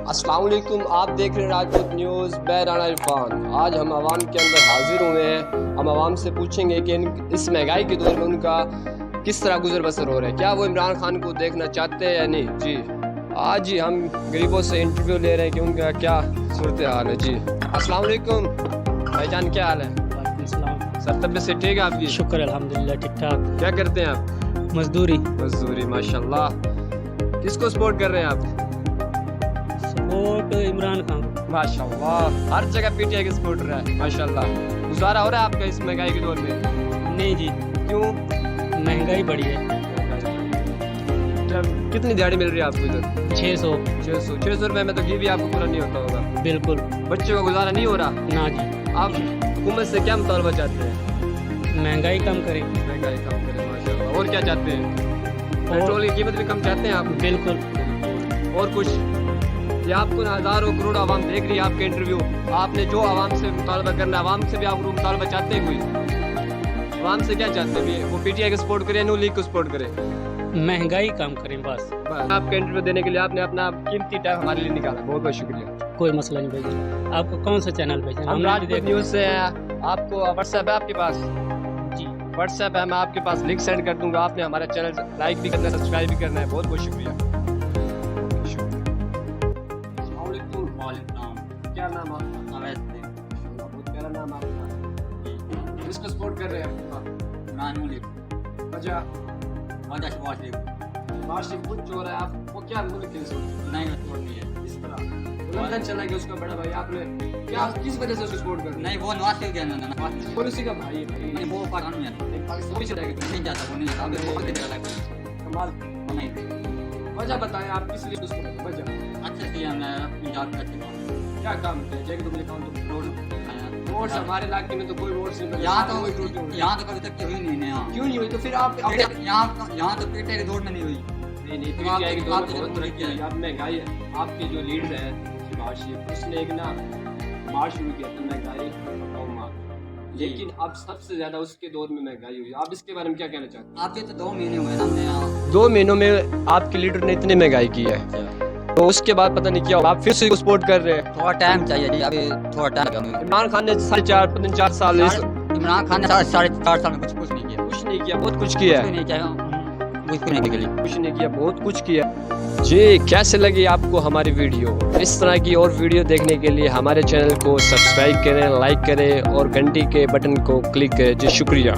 अस्सलाम वालेकुम, आप देख रहे हैं राजपूत न्यूज़। मैं राणा इरफान। आज हम आवाम के अंदर हाजिर हुए हैं। हम आवाम से पूछेंगे कि इस महंगाई के दौर में उनका किस तरह गुजर बसर हो रहा है, क्या वो इमरान खान को देखना चाहते हैं या नहीं। जी आज ही हम गरीबों से इंटरव्यू ले रहे हैं कि उनका क्या सूरत हाल है। जी अस्सलाम वालेकुम भाईजान, क्या हाल है? सर तबीयत से ठीक है आपकी? शुक्र अल्हम्दुलिल्लाह, ठीक ठाक। क्या करते हैं आप? मजदूरी। माशाल्लाह। किसको सपोर्ट कर रहे हैं आप? सपोर्ट इमरान खान। माशाल्लाह, हर जगह पीटीआई के सपोर्टर है। माशाल्लाह, गुजारा हो रहा है आपका इस महंगाई के दौर में? नहीं जी, क्यों? महंगाई बढ़ी है। कितनी दिहाड़ी मिल रही है आपको इधर? 600 रुपए में तो घी भी आपको पूरा नहीं होता होगा। बिल्कुल। बच्चों का गुजारा नहीं हो रहा? ना जी। आप हुकूमत से क्या मुतालबा चाहते हैं? महंगाई कम करे। महंगाई कम करे, माशाल्लाह। और क्या चाहते हैं? पेट्रोल की कीमत भी कम चाहते हैं आप? बिल्कुल। और कुछ? ये आपको हज़ारों करोड़ आवाम देख रही है आपके इंटरव्यू। आपने जो आवाम से मुतालबा करना है, आवाम से भी आप मुतालबा चाहते हैं कोई? आवाम से क्या चाहते हैं? वो पीटीआई को सपोर्ट करे, नून लीग को सपोर्ट करे? महंगाई कम करें बस। आपका इंटरव्यू देने के लिए आपने अपना कीमती टाइम हमारे लिए निकाला, बहुत बहुत शुक्रिया। कोई मसला नहीं भेजा। आपको कौन सा चैनल भेजा? हम राजपूत न्यूज़ से हैं। आपको व्हाट्सएप है आपके पास? जी व्हाट्सएप है, मैं आपके पास लिंक सेंड कर दूंगा। आपने हमारा चैनल लाइक भी करना है, सब्सक्राइब भी करना है। बहुत बहुत शुक्रिया। क्या नाम आपका? बहुत प्यारा नाम आपका। किसको सपोर्ट कर रहे हैं? वार्षिक कुछ हो रहा है, आपको क्या मुल्क के इस तरह उल्लंघन चला गया उसका बड़ा भाई, आपने क्या किस वजह से उसको सपोर्ट कर रहे हैं? पॉलिसी का भाई है भाई। पाकिस्तानी चला गया कमाल। वजह बताएं आप किस लिए उसको वजह क्या काम किया? जैसे तुमने काम तो वोट्स हमारे इलाके में तो कोई वोट्स नहीं यहाँ तो कभी तक हुई नहीं है। क्यों नहीं हुई? तो फिर आप यहाँ तो पीटे की दौड़ में नहीं हुई। नहीं पीटीआई की दौर में बहुत तरक्की है। अब महंगाई है। आपके जो लीडर है शिवाज शेख, उसने एक ना मार्च शुरू किया था महंगाई हटाओ, लेकिन अब सबसे ज्यादा उसके दौर में महंगाई हुई। आप इसके बारे में क्या कहना चाहते हैं? आपके तो 2 महीने हुए हमने यहाँ। 2 महीनों में आपके लीडर ने इतनी महंगाई की है, तो उसके बाद पता नहीं क्या आप फिर से सपोर्ट कर रहे हैं? थोड़ा टाइम चाहिए जी, अभी थोड़ा टाइम। इमरान खान ने 4.5 साल इमरान खान ने 4.5 साल में कुछ नहीं किया। कुछ नहीं किया, बहुत कुछ किया है। कुछ नहीं किया, बहुत कुछ किया। जी कैसे लगी आपको हमारी वीडियो? इस तरह की और वीडियो देखने के लिए हमारे चैनल को सब्सक्राइब करें, लाइक करें और घंटी के बटन को क्लिक करें। जी शुक्रिया।